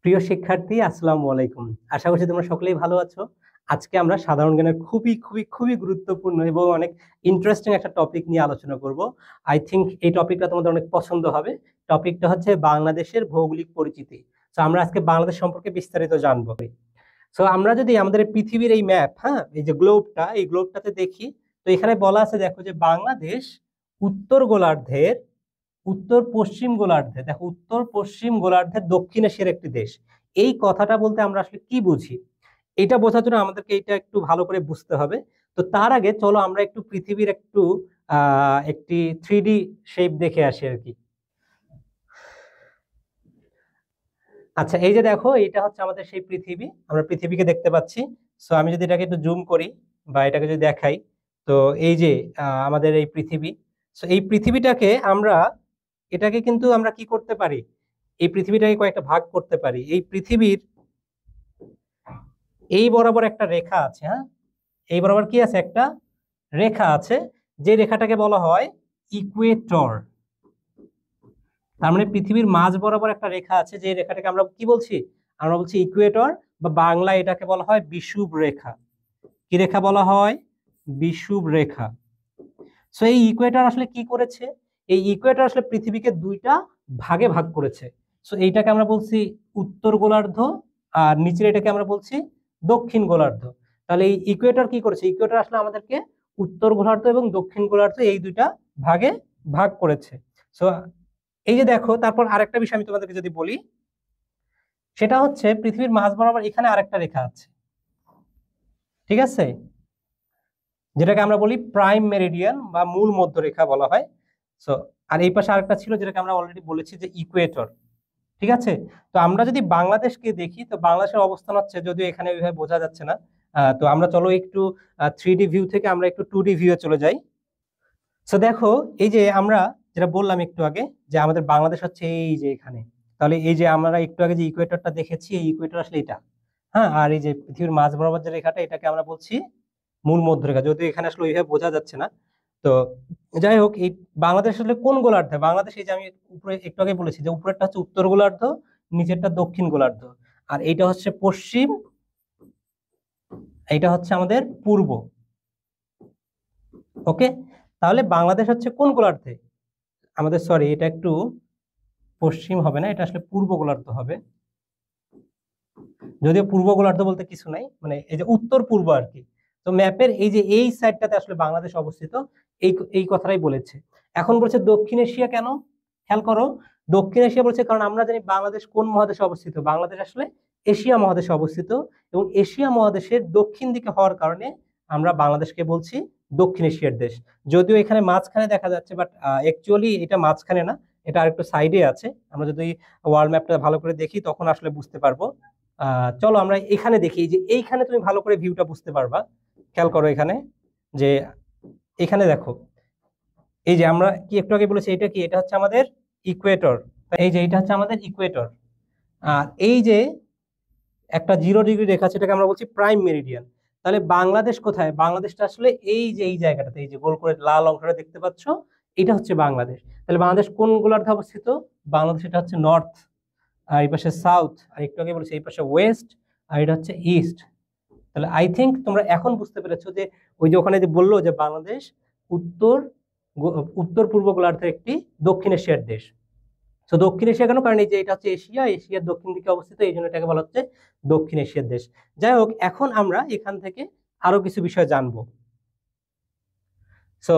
প্রিয় শিক্ষার্থী, আসসালামু আলাইকুম। আশা করছি তোমরা সকলেই ভালো আছো। আজকে আমরা সাধারণ জ্ঞানের খুবই খুবই খুবই গুরুত্বপূর্ণ এবং অনেক ইন্টারেস্টিং একটা টপিক নিয়ে আলোচনা করব। আই থিংক এই টপিকটা তোমাদের অনেক পছন্দ হবে। টপিকটা হচ্ছে বাংলাদেশের ভৌগোলিক পরিচিতি। তো আমরা আজকে বাংলাদেশ সম্পর্কে বিস্তারিত জানবো। সো আমরা যদি আমাদের পৃথিবীর এই ম্যাপ, হ্যাঁ, এই যে গ্লোবটা, এই গ্লোবটাতে দেখি, তো এখানে বলা আছে, দেখো যে বাংলাদেশ উত্তর গোলার্ধের উত্তর পশ্চিম গোলার্ধে, দেখো উত্তর পশ্চিম গোলার্ধের দক্ষিণ এশিয়ার একটি দেশ। এই কথাটা বলতে আমরা আসলে কি বুঝি, এটা বোঝার জন্য আমাদেরকে এটা একটু ভালো করে বুঝতে হবে। তো তার আগে চলো আমরা একটু পৃথিবীর একটি 3D শেপ দেখে আসি আর কি। আচ্ছা, এই যে দেখো, এটা হচ্ছে আমাদের সেই পৃথিবী, আমরা পৃথিবীকে দেখতে পাচ্ছি। সো আমি যদি এটাকে একটু জুম করি বা এটাকে যদি দেখাই, তো এই যে আমাদের এই পৃথিবী। সো এই পৃথিবীটাকে আমরা, এটাকে কিন্তু আমরা কি করতে পারি, এই পৃথিবীটাকে কয়েকটা ভাগ করতে পারি। এই পৃথিবীর এই বরাবর একটা রেখা আছে, হ্যাঁ, এই বরাবর কি আছে, একটা রেখা আছে, যে রেখাটাকে বলা হয় ইকুয়েটর। তার মানে পৃথিবীর মাঝ বরাবর একটা রেখা আছে, যে রেখাটাকে আমরা কি বলছি, আমরা বলছি ইকুয়েটর, বা বাংলা এটাকে বলা হয় বিষুব রেখা। কি রেখা বলা হয়? বিষুব রেখা। সো এই ইকুয়েটর আসলে কি করেছে, এই ইকুয়েটর আসলে পৃথিবীকে দুইটা ভাগে ভাগ করেছে। সো এইটাকে আমরা বলছি উত্তর গোলার্ধ, আর নিচের এটাকে আমরা বলছি দক্ষিণ গোলার্ধ। তাহলে এই ইকুয়েটর কি করেছে, ইকুয়েটর আসলে আমাদেরকে উত্তর গোলার্ধ এবং দক্ষিণ গোলার্ধ এই দুইটা ভাগে ভাগ করেছে। সো এই যে দেখো, তারপর আরেকটা বিষয় আমি তোমাদেরকে যদি বলি, সেটা হচ্ছে পৃথিবীর মাঝ বরাবর এখানে আরেকটা রেখা আছে, ঠিক আছে, যেটাকে আমরা বলি প্রাইম মেরিডিয়ান বা মূল মধ্যরেখা বলা হয়। সো আর এই পাশে আরেকটা ছিল, যেটাকে আমরা অলরেডি বলেছি যে ইকুয়েটর, ঠিক আছে। তো আমরা যদি বাংলাদেশকে দেখি, তো বাংলাদেশের অবস্থান হচ্ছে, যদিও এখানে ওইভাবে বোঝা যাচ্ছে না, তো আমরা চলো একটু 3D ভিউ থেকে আমরা একটু 2D ভিউয়ে চলে যাই। সো দেখো, এই যে আমরা যেটা বললাম একটু আগে, যে আমাদের বাংলাদেশ হচ্ছে এই যে এখানে। তাহলে এই যে আমরা একটু আগে যে ইকুয়েটরটা দেখেছি, এই ইকুয়েটর আসলে এটা, হ্যাঁ, আর এই যে পৃথিবীর মাঝ বরাবর যে রেখাটা, এটাকে আমরা বলছি মূল মধ্যরেখা, যদিও এখানে আসলে ওইভাবে বোঝা যাচ্ছে না। তো যাই হোক, এই বাংলাদেশ আসলে কোন গোলার্ধে, বাংলাদেশ এই যে আমি উপরে একটু আগে বলেছি যে উপরেরটা হচ্ছে উত্তর গোলার্ধ, নিচেরটা দক্ষিণ গোলার্ধ, আর এইটা হচ্ছে পশ্চিম, এইটা হচ্ছে আমাদের পূর্ব। ওকে, তাহলে বাংলাদেশ হচ্ছে কোন গোলার্ধে আমাদের, সরি এটা একটু পশ্চিম হবে না, এটা আসলে পূর্ব গোলার্ধ হবে। যদিও পূর্ব গোলার্ধ বলতে কিছু নাই, মানে এই যে উত্তর পূর্ব আর কি। তো ম্যাপের এই যে এই সাইডটাতে আসলে বাংলাদেশ অবস্থিত, এই এই কথাটাই বলেছে। এখন বলছে দক্ষিণ এশিয়া কেন, খেয়াল করো, দক্ষিণ এশিয়া বলছে কারণ আমরা জানি বাংলাদেশ কোন মহাদেশে অবস্থিত, বাংলাদেশ আসলে এশিয়া মহাদেশে অবস্থিত, এবং এশিয়া মহাদেশের দক্ষিণ দিকে হওয়ার কারণে আমরা বাংলাদেশকে বলছি দক্ষিণ এশিয়ার দেশ। যদিও এখানে মাঝখানে দেখা যাচ্ছে, বাট অ্যাকচুয়ালি এটা মাঝখানে না, এটা আরেকটু সাইডে আছে। আমরা যদি ওয়ার্ল্ড ম্যাপটা ভালো করে দেখি, তখন আসলে বুঝতে পারবো। চলো আমরা এখানে দেখি, যে এইখানে তুমি ভালো করে ভিউটা বুঝতে পারবা। খেয়াল করো এখানে, যে এখানে দেখো, এই যে আমরা কি একটু আগে বলেছি, এটা কি, এটা হচ্ছে আমাদের ইকুয়েটর। এই যে এটা হচ্ছে আমাদের ইকুয়েটর, আর এই যে একটা 0 ডিগ্রি রেখা আছে, এটাকে আমরা বলছি প্রাইম মেরিডিয়ান। তাহলে বাংলাদেশ কোথায়, বাংলাদেশটা আসলে এই যে এই জায়গাটাতে, এই যে গোল করে লাল অংশটা দেখতে পাচ্ছ, এটা হচ্ছে বাংলাদেশ। তাহলে বাংলাদেশ কোন গোলার্ধে অবস্থিত, বাংলাদেশ এটা হচ্ছে নর্থ, আর এই পাশে সাউথ, আর একটু আগে বলেছি এই পাশে ওয়েস্ট, আর এটা হচ্ছে ইস্ট। তাহলে আই থিঙ্ক তোমরা এখন বুঝতে পেরেছো যে ওই যে ওখানে যে বললো যে বাংলাদেশ উত্তর উত্তর পূর্ব গোলার্ধের একটি দক্ষিণ এশিয়ার দেশ। তো দক্ষিণ এশিয়া কেন, কারণ এই যে এটা হচ্ছে এশিয়া, এশিয়ার দক্ষিণ দিকে অবস্থিত, এই জন্য এটাকে বলা হচ্ছে দক্ষিণ এশিয়ার দেশ। যাই হোক, এখন আমরা এখান থেকে আরো কিছু বিষয় জানবো। সো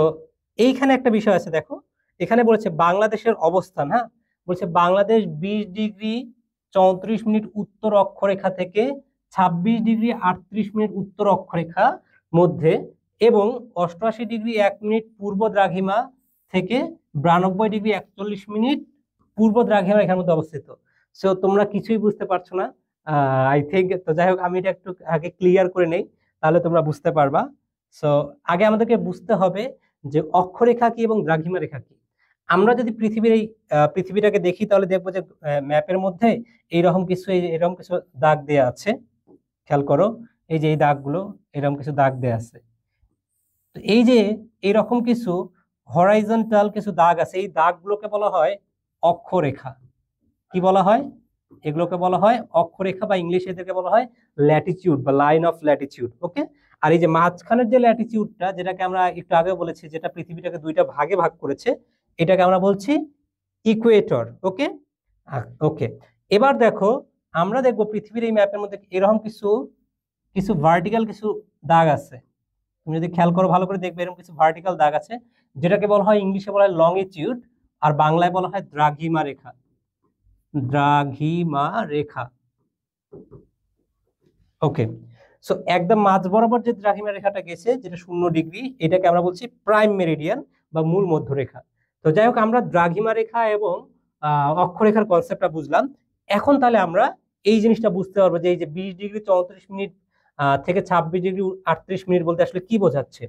এইখানে একটা বিষয় আছে, দেখো এখানে বলেছে বাংলাদেশের অবস্থান, হ্যাঁ, বলছে বাংলাদেশ 20 ডিগ্রি 34 মিনিট উত্তর অক্ষরেখা থেকে 26 ডিগ্রি 38 মিনিট উত্তর অক্ষরেখা মধ্যে, এবং 88 ডিগ্রি 1 মিনিট পূর্ব দ্রাঘিমা থেকে 92 ডিগ্রি 41 মিনিট পূর্ব দ্রাঘিমা রেখার মধ্যে অবস্থিত। সো তোমরা কিছুই বুঝতে পারছো না, আই থিঙ্ক। তো যাই হোক, আমি এটা একটু আগে ক্লিয়ার করে নেই, তাহলে তোমরা বুঝতে পারবা। সো আগে আমাদেরকে বুঝতে হবে যে অক্ষরেখা কি এবং দ্রাঘিমা রেখা কি। আমরা যদি পৃথিবীর এই পৃথিবীটাকে দেখি, তাহলে দেখবো যে ম্যাপের মধ্যে এইরকম কিছু, এরকম কিছু দাগ দেয়া আছে। খেয়াল করো, এই যে এই দাগগুলো, এরকম কিছু দাগ দেয়া আছে। তো এই যে এরকম কিছু হরাইজন্টাল কিছু দাগ আছে, এই দাগগুলোকে বলা হয় অক্ষরেখা। কি বলা হয়? এগুলোকে বলা হয় অক্ষরেখা, বা ইংলিশে এদেরকে বলা হয় ল্যাটিটিউড বা লাইন অফ ল্যাটিটিউড। ওকে, আর এই যে মাঝখানের যে ল্যাটিটিউডটা, যেটাকে আমরা একটু আগে বলেছি, যেটা পৃথিবীটাকে দুইটা ভাগে ভাগ করেছে, এটাকে আমরা বলছি ইকুয়েটর। ওকে, ওকে। এবার দেখো, আমরা দেখবো পৃথিবীর এই ম্যাপের মধ্যে এরকম কিছু কিছু ভার্টিক্যাল কিছু দাগ আছে। তুমি যদি খেয়াল করো ভালো করে দেখবে, এরকম কিছু ভার্টিক্যাল দাগ আছে, যেটাকে বলা হয় ইংলিশে বলা হয় লংিটিউড, আর বাংলায় বলা হয় দ্রাঘিমা রেখা। দ্রাঘিমা রেখা। ওকে, সো একদম মাঝ বরাবর যে দ্রাঘিমা রেখাটা গেছে, যেটা 0 ডিগ্রি, এটাকে আমরা বলছি প্রাইম মেরিডিয়ান বা মূল মধ্যরেখা। তো যাই হোক, আমরা দ্রাঘিমা রেখা এবং অক্ষরেখার কনসেপ্টটা বুঝলাম। এখন তাহলে আমরা এই জিনিসটা বুঝতে পারবো যে এই যে 20 ডিগ্রি 34 মিনিট থেকে 26 ডিগ্রি 38 মিনিট বলতে আসলে কি বোঝাচ্ছে।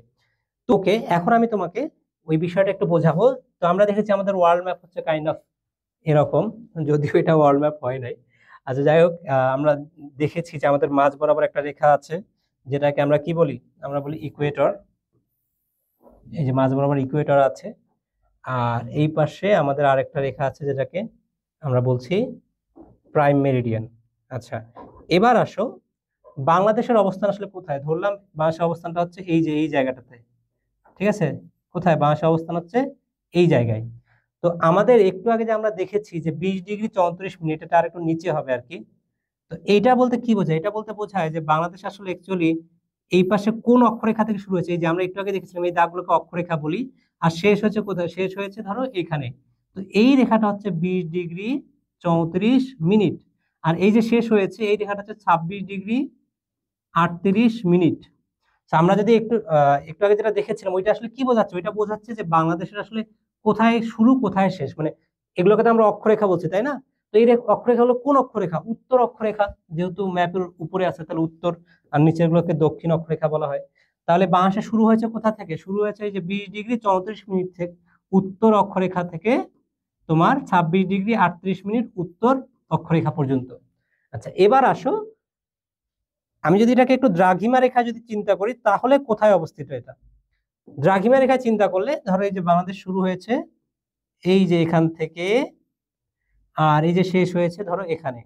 তো ওকে, এখন আমি তোমাকে ওই বিষয়টা একটু বোঝাবো। তো আমরা দেখেছি আমাদের ওয়ার্ল্ড ম্যাপ হচ্ছে কাইন্ড অফ এরকম, যদিও এটা ওয়ার্ল্ড ম্যাপ হয় নাই। আচ্ছা যাই হোক, আমরা দেখেছি যে আমাদের মাঝ বরাবর একটা রেখা আছে, যেটাকে আমরা কি বলি, আমরা বলি ইকুয়েটর। এই যে মাঝ বরাবর ইকুয়েটর আছে, আর এই পাশে আমাদের আরেকটা রেখা আছে, যেটাকে আমরা বলছি প্রাইম মেরিডিয়ান। আচ্ছা, এবার আসো, বাংলাদেশের অবস্থান আসলে কোথায়? ধরলাম বাংলাদেশের অবস্থানটা হচ্ছে এই যে এই জায়গাটাতে, ঠিক আছে? কোথায় বাংলাদেশের অবস্থান হচ্ছে? এই জায়গায়। তো আমাদের একটু আগে যে আমরা দেখেছি যে 20 ডিগ্রি 34 মিনিট, এটা আর একটু নিচে হবে আর কি। তো এইটা বলতে কি বোঝায়? এটা বলতে বোঝায় যে বাংলাদেশ আসলে অ্যাকচুয়ালি এই পাশে কোন অক্ষরেখা থেকে শুরু হয়েছে। এই যে আমরা একটু আগে দেখেছিলাম, এই দাগগুলোকে অক্ষরেখা বলি, আর শেষ হচ্ছে কোথায়? শেষ হয়েছে ধরো এখানে। তো এই রেখাটা হচ্ছে 20 ডিগ্রি 34 মিনিট, আর এই যে শেষ হয়েছে এই রেখাটা হচ্ছে 26 ডিগ্রি 38 মিনিট। আমরা যদি একটু একটু আগে যেটা দেখেছিলাম, ওইটা আসলে কি বোঝাচ্ছে? ওইটা বোঝাচ্ছে যে বাংলাদেশের আসলে কোথায় শুরু কোথায় শেষ, মানে এগুলোকে তো আমরা অক্ষরেখা বলছি, তাই না? তো এই অক্ষরেখা হলো কোন অক্ষরেখা? উত্তর অক্ষরেখা, যেহেতু ম্যাপের উপরে আছে তাহলে উত্তর, আর নিচের গুলোকে দক্ষিণ অক্ষরেখা বলা হয়। তাহলে বাংলাদেশে শুরু হয়েছে কোথা থেকে? শুরু হয়েছে এই যে 20 ডিগ্রি 34 মিনিট থেকে, উত্তর অক্ষরেখা থেকে তোমার 26 ডিগ্রি 38 মিনিট উত্তর অক্ষরেখা পর্যন্ত। আচ্ছা, এবার আসো, আমি যদি এটাকে একটু দ্রাঘিমা রেখা যদি চিন্তা করি, তাহলে কোথায় অবস্থিত এটা? দ্রাঘিমা রেখা চিন্তা করলে ধরো এই যে বাংলাদেশ শুরু হয়েছে এই যে এখান থেকে, আর এই যে শেষ হয়েছে ধরো এখানে।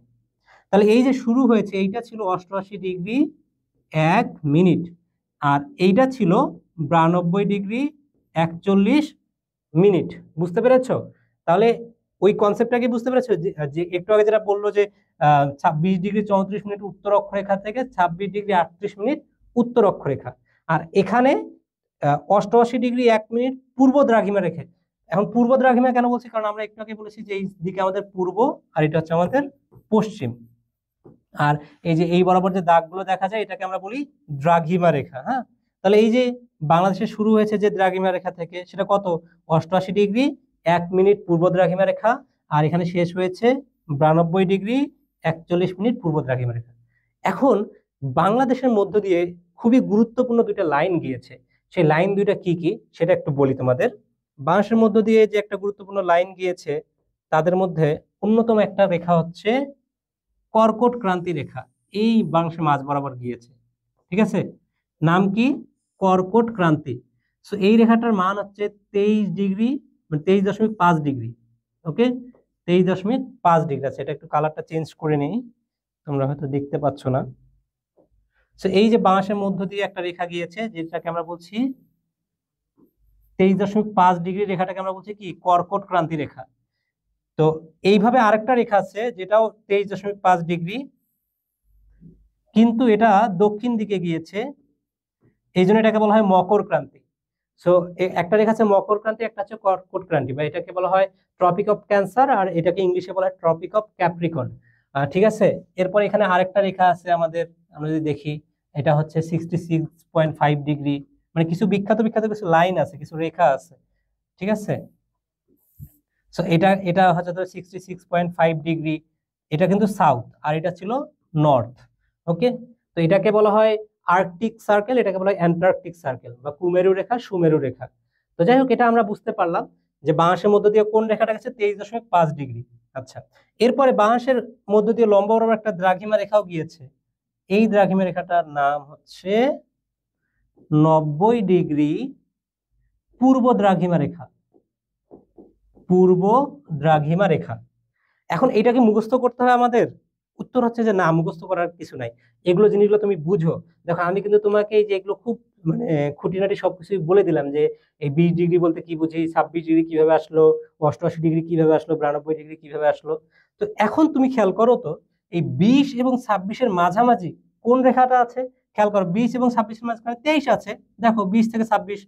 তাহলে এই যে শুরু হয়েছে এইটা ছিল 88 ডিগ্রি 1 মিনিট, আর এইটা ছিল 92 ডিগ্রি 41 মিনিট। বুঝতে পেরেছো? তাহলে ওই কনসেপ্টটা কি বুঝতে পেরেছো? যে একটু আগে যেটা বললো যে 26 ডিগ্রি 34 মিনিট উত্তর অক্ষরেখা থেকে 26 ডিগ্রি 38 মিনিট উত্তর অক্ষরেখা, আর এখানে 88 ডিগ্রি 1 মিনিট পূর্ব দ্রাঘিমা রেখে। এখন পূর্ব দ্রাঘিমা কেন বলছি? কারণ আমরা একটু আগে বলেছি যে এই দিকে আমাদের পূর্ব, আর এটা হচ্ছে আমাদের পশ্চিম। আর এই যে এই বরাবর যে দাগগুলো দেখা যায়, এটাকে আমরা বলি দ্রাঘিমা রেখা। হ্যাঁ, তাহলে এই যে বাংলাদেশে শুরু হয়েছে যে দ্রাঘিমা রেখা থেকে, সেটা কত? 88 ডিগ্রি 1 মিনিট পূর্ব দ্রাঘিমা রেখা, আর এখানে শেষ হয়েছে 92 ডিগ্রি 41 মিনিট পূর্ব দ্রাঘিমা রেখা। এখন বাংলাদেশের মধ্য দিয়ে খুবই গুরুত্বপূর্ণ দুইটা লাইন গিয়েছে। সেই লাইন দুইটা কি কি সেটা একটু বলি তোমাদের। বাংলাদেশের মধ্য দিয়ে যে একটা গুরুত্বপূর্ণ লাইন গিয়েছে, তাদের মধ্যে অন্যতম একটা রেখা হচ্ছে কর্কট ক্রান্তি রেখা। এই বাংলাদেশের মাঝ বরাবর গিয়েছে, ঠিক আছে? নাম কি? কর্কট ক্রান্তি। সো এই রেখাটার মান হচ্ছে 23 ডিগ্রি, মানে 23.5 ডিগ্রি। ওকে, 23.5 ডিগ্রি আছে। এটা একটু কালারটা চেঞ্জ করে নেই, তোমরা হয়তো দেখতে পাচ্ছ না। সো এই যে বাংলাদেশের মধ্য দিয়ে একটা রেখা গিয়েছে, যেটাকে আমরা বলছি 23.5 ডিগ্রি, রেখাটাকে আমরা বলছি কি? কর্কট ক্রান্তি রেখা। তো এইভাবে আরেকটা রেখা আছে, যেটাও 23.5 ডিগ্রি, কিন্তু এটা দক্ষিণ দিকে গিয়েছে, এই জন্য এটাকে বলা হয় মকর ক্রান্তি। সো একটা রেখা আছে মকর ক্রান্তি, একটা হচ্ছে কর্কট ক্রান্তি, বা এটাকে বলা হয় ট্রপিক অফ ক্যান্সার, আর এটাকে ইংলিশে বলা হয় ট্রপিক অফ ক্যাপ্রিকর্ন। ঠিক আছে? এরপর এখানে আরেকটা রেখা আছে আমাদের, আমরা যদি দেখি, এটা হচ্ছে 66.5 ডিগ্রি। মানে কিছু বিখ্যাত বিখ্যাত কিছু লাইন আছে, কিছু রেখা আছে, ঠিক আছে? সো এটা এটা হচ্ছে 66.5 ডিগ্রি, এটা কিন্তু সাউথ, আর এটা ছিল নর্থ। ওকে, তো এটাকে বলা হয় আর্কটিক সার্কেল, এটাকে বলা হয় অ্যান্টার্কটিক সার্কেল, বা কুমেরু রেখা, সুমেরু রেখা। তো যাই হোক, এটা আমরা বুঝতে পারলাম যে বাংলাদেশের মধ্য দিয়ে কোন রেখাটা গেছে? 23.5 ডিগ্রি। আচ্ছা, এরপরে বাংলাদেশের মধ্য দিয়ে লম্বা বরাবর একটা দ্রাঘিমা রেখাও গিয়েছে। এই দ্রাঘিমা রেখাটার নাম হচ্ছে 90 ডিগ্রি পূর্ব দ্রাঘিমা রেখা। পূর্ব দ্রাঘিমা রেখা। এখন এটা কি মুখস্থ করতে হবে আমাদের? উত্তর হচ্ছে যে না, মুখস্থ করার কিছু নাই। এগুলো জিনিসগুলো তুমি বুঝো। দেখো আমি কিন্তু তোমাকে এই যে এগুলো খুব মানে খুঁটিনাটি সবকিছু বলে দিলাম, যে এই 20 ডিগ্রি বলতে কি বুঝি, 26 ডিগ্রি কিভাবে আসলো, 88 ডিগ্রি কিভাবে আসলো, 92 ডিগ্রি কিভাবে আসলো। তো এখন তুমি খেয়াল করো তো, এই 20 এবং 26-এর মাঝামাঝি কোন রেখাটা আছে? খেয়াল করো, 20 এবং 26-এর মাঝখানে 23 আছে। দেখো 20 থেকে 26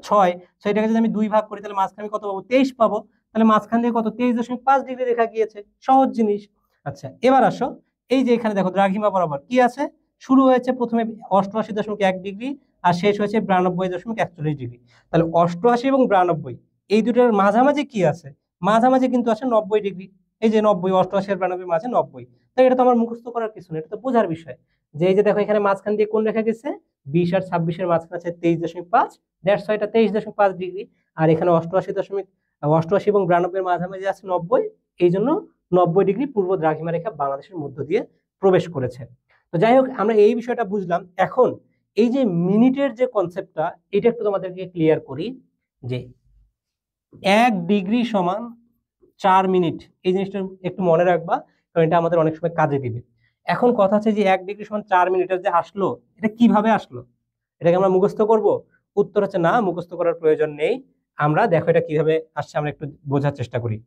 6, সেটাকে যদি আমি 2 ভাগ করি তাহলে মাঝখানে কত পাবো? 23 পাবো। তাহলে মাঝখান দিয়ে কত? 23.5 ডিগ্রি রেখা গিয়েছে। সহজ জিনিস। আচ্ছা এবার আসো, এই যে এখানে দেখো দ্রাঘিমা বরাবর কি আছে? শুরু হয়েছে প্রথমে 88.1 ডিগ্রি আর শেষ হয়েছে 92.41 ডিগ্রি। তাহলে 88 এবং 92 এই দুটোর মাঝামাঝি কি আছে? মাঝামাঝি কিন্তু আছে 90 ডিগ্রি। এই যে 90, 88 আর 92 মাঝে 90। তাই এটা তো আমার মুখস্থ করার কিছু না, এটা তো বোঝার বিষয়। যে এই যে দেখো এখানে মাঝখান দিয়ে কোন রেখা গেছে? 20 আর 26-এর মাঝখানে আছে 23.5, দ্যাটস ওয়াই এটা 23.5 ডিগ্রি। আর এখানে 88 এবং 92-এর মাঝামাঝি আছে 90, এই জন্য 90 ডিগ্রি পূর্ব দ্রাঘিমা রেখা বাংলাদেশের মধ্য দিয়ে প্রবেশ করেছে। তো যাই হোক, আমরা এই বিষয়টা বুঝলাম। এখন এই যে মিনিটের যে কনসেপ্টটা, এটা একটু তোমাদেরকে ক্লিয়ার করি, যে 1 ডিগ্রি সমান 4 মিনিট। এই জিনিসটা একটু মনে রাখবা, কারণ এটা আমাদের অনেক সময় কাজে দিবে। এখন কথা হচ্ছে যে 1 ডিগ্রি সমান 4 মিনিটের যে আসলো, এটা কিভাবে আসলো? এটাকে আমরা মুখস্থ করব? উত্তর হচ্ছে না, মুখস্থ করার প্রয়োজন নেই। আমরা দেখো এটা কিভাবে আসছে আমরা একটু বোঝার চেষ্টা করি।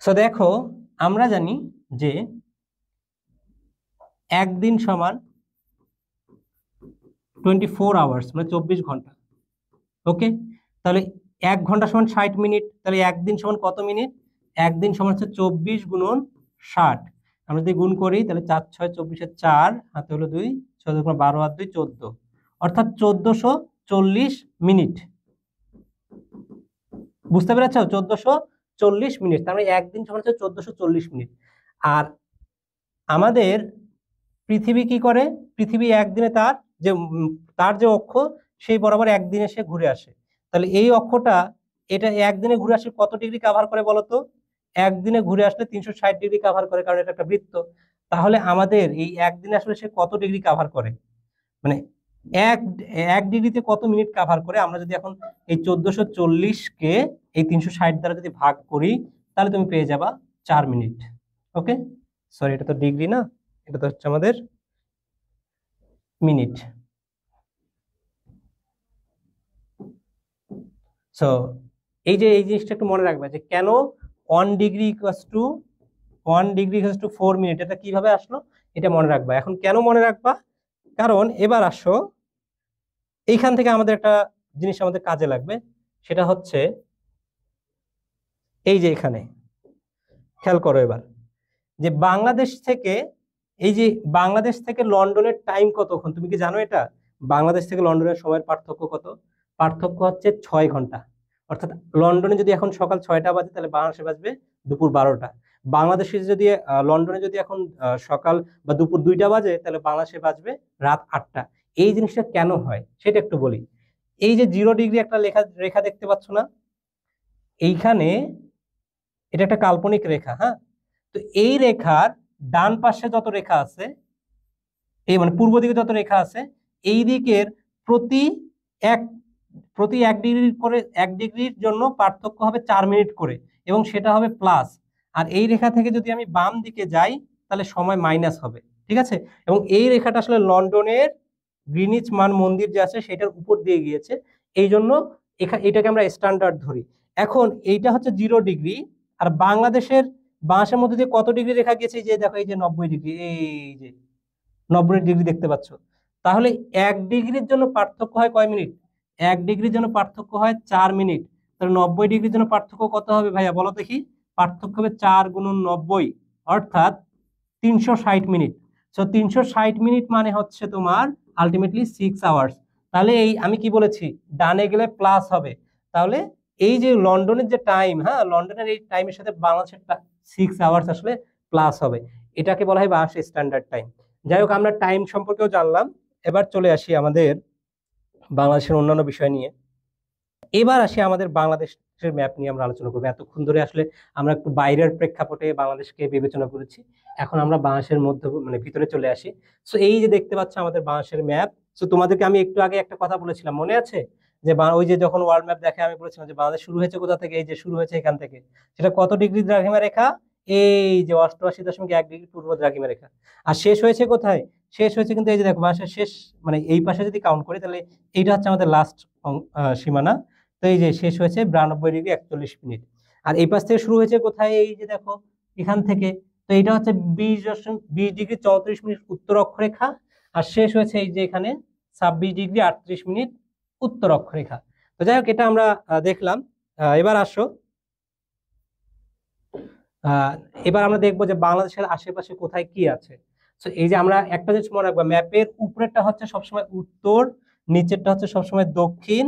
সো দেখো, আমরা জানি যে একদিন সমান 24 আওয়ার্স, মানে 24 ঘন্টা। ওকে, তাহলে 1 ঘন্টা সমান 60 মিনিট। তাহলে একদিন সমান কত মিনিট? একদিন সমান হচ্ছে 24 গুণন 60। আমরা যদি গুণ করি তাহলে 4 6 24-এর 4 হাতে হলো 2, 6 12 আর 2 14, অর্থাৎ 1440 মিনিট। বুঝতে পেরেছ? 1440 মিনিট। তার মানে একদিন সমান হচ্ছে 1440 মিনিট। আর আমাদের পৃথিবী কি করে? পৃথিবী একদিনে তার যে অক্ষ, সেই বরাবর একদিনে সে ঘুরে আসে। তাহলে এই অক্ষটা, এটা একদিনে ঘুরে আসলে কত ডিগ্রি কাভার করে বলো তো? একদিনে ঘুরে আসলে 360 ডিগ্রি কাভার করে, কারণ এটা একটা বৃত্ত। তাহলে আমাদের এই একদিনে আসলে সে কত ডিগ্রি কাভার করে, মানে এক এক ডিগ্রিতে কত মিনিট কাভার করে? আমরা যদি এখন এই 1440-কে এই 360 দ্বারা যদি ভাগ করি, তাহলে তুমি পেয়ে যাবা 4 মিনিট। ওকে, সরি, এটা তো ডিগ্রি না, এটা তো হচ্ছে আমাদের মিনিট। সো এই যে এই জিনিসটা একটু মনে রাখবে, যে কেন 1 ডিগ্রি ইকুয়ালস টু 4 মিনিট, এটা কিভাবে আসলো, এটা মনে রাখবা। এখন কেন মনে রাখবা? কারণ এবার আসো, এইখান থেকে আমাদের একটা জিনিস আমাদের কাজে লাগবে, সেটা হচ্ছে এই যে এখানে খেয়াল করো এবার, যে বাংলাদেশ থেকে লন্ডনের টাইম কতক্ষণ? তুমি কি জানো এটা? বাংলাদেশ থেকে লন্ডনের সময়ের পার্থক্য কত? পার্থক্য হচ্ছে 6 ঘন্টা। অর্থাৎ লন্ডনে যদি এখন সকাল 6টা বাজে, তাহলে বাংলাদেশে বাজবে দুপুর 12টা। বাংলাদেশে যদি লন্ডনে যদি এখন সকাল বা দুপুর 2টা বাজে, তাহলে বাংলাদেশে বাজবে রাত 8টা। এই জিনিসটা কেন হয় সেটা একটু বলি। এই যে 0 ডিগ্রি একটা রেখা দেখতে পাচ্ছ না এইখানে? এটা একটা কাল্পনিক রেখা, হ্যাঁ। তো এই রেখার ডান পাশে যত রেখা আছে, এই মানে পূর্ব দিকে যত রেখা আছে, এই দিকের প্রতি এক প্রতি 1 ডিগ্রি করে, 1 ডিগ্রির জন্য পার্থক্য হবে 4 মিনিট করে, এবং সেটা হবে প্লাস। আর এই রেখা থেকে যদি আমি বাম দিকে যাই, তাহলে সময় মাইনাস হবে। ঠিক আছে? এবং এই রেখাটা আসলে লন্ডনের গ্রিনিচ মান মন্দির যে আছে সেটার উপর দিয়ে গিয়েছে, এই জন্য এটাকে আমরা স্ট্যান্ডার্ড ধরি। এখন এইটা হচ্ছে 0 ডিগ্রি, আর বাংলাদেশের মধ্যে দিয়ে কত ডিগ্রি রেখা গিয়েছে? এই যে দেখো, এই যে 90 ডিগ্রি, এই যে 90 ডিগ্রি দেখতে পাচ্ছ। তাহলে 1 ডিগ্রির জন্য পার্থক্য হয় কয় মিনিট? 1 ডিগ্রির জন্য পার্থক্য হয় 4 মিনিট। তাহলে 90 ডিগ্রির জন্য পার্থক্য কত হবে ভাইয়া, বলো দেখি? পার্থক্য হবে 4 গুণন 90, অর্থাৎ 360 মিনিট। সো 360 মিনিট মানে হচ্ছে তোমার আলটিমেটলি 6 আওয়ার্স। তাহলে এই আমি কি বলেছি, ডানে গেলে প্লাস হবে। তাহলে এই যে লন্ডনের যে টাইম, হ্যাঁ, লন্ডনের এই টাইমের সাথে বাংলাদেশের 6 আওয়ার্স আসলে প্লাস হবে। এটাকে বলা হয় বাংলাদেশের স্ট্যান্ডার্ড টাইম। যাই হোক, আমরা টাইম সম্পর্কেও জানলাম। এবার চলে আসি আমাদের বাংলাদেশের অন্যান্য বিষয় নিয়ে। এবার আসি আমাদের বাংলাদেশের ম্যাপ নিয়ে আমরা আলোচনা করবো। এতক্ষণ ধরে আসলে আমরা একটু বাইরের প্রেক্ষাপটে বাংলাদেশকে বিবেচনা করেছি, এখন আমরা বাংলাদেশের মধ্যে মানে ভিতরে চলে আসি। সো এই যে দেখতে পাচ্ছ আমাদের বাংলাদেশের ম্যাপ। সো তোমাদেরকে আমি একটু আগে একটা কথা বলেছিলাম, মনে আছে? যে ওই যে যখন ওয়ার্ল্ড ম্যাপ দেখে আমি বলেছিলাম যে বাংলাদেশ শুরু হয়েছে কোথা থেকে, এই যে শুরু হয়েছে এখান থেকে, সেটা কত ডিগ্রি দ্রাঘিমা রেখা, এই যে 88.1 ডিগ্রি পূর্ব দ্রাঘিমা রেখা। আর শেষ হয়েছে কোথায়, শেষ হয়েছে কিন্তু এই যে দেখো বাংলাদেশের শেষ, মানে এই পাশে যদি কাউন্ট করি তাহলে এইটা হচ্ছে আমাদের লাস্ট সীমানা। তো এই যে শেষ হয়েছে 92 ডিগ্রি 41 মিনিট। আর এই পাশ থেকে শুরু হয়েছে কোথায়, এই যে দেখো এখান থেকে। তো এটা হচ্ছে 20 ডিগ্রি 34 মিনিট উত্তর অক্ষরেখা। আর শেষ হয়েছে এই যে এখানে 26 ডিগ্রি 38 মিনিট উত্তর অক্ষরেখা। তো যাই হোক, এটা আমরা দেখলাম। এবার আসো, এবার আমরা দেখবো যে বাংলাদেশের আশেপাশে কোথায় কি আছে। তো এই যে আমরা একটা জিনিস মনে রাখবো, ম্যাপের উপরেরটা হচ্ছে সবসময় উত্তর, নিচেরটা হচ্ছে সবসময় দক্ষিণ,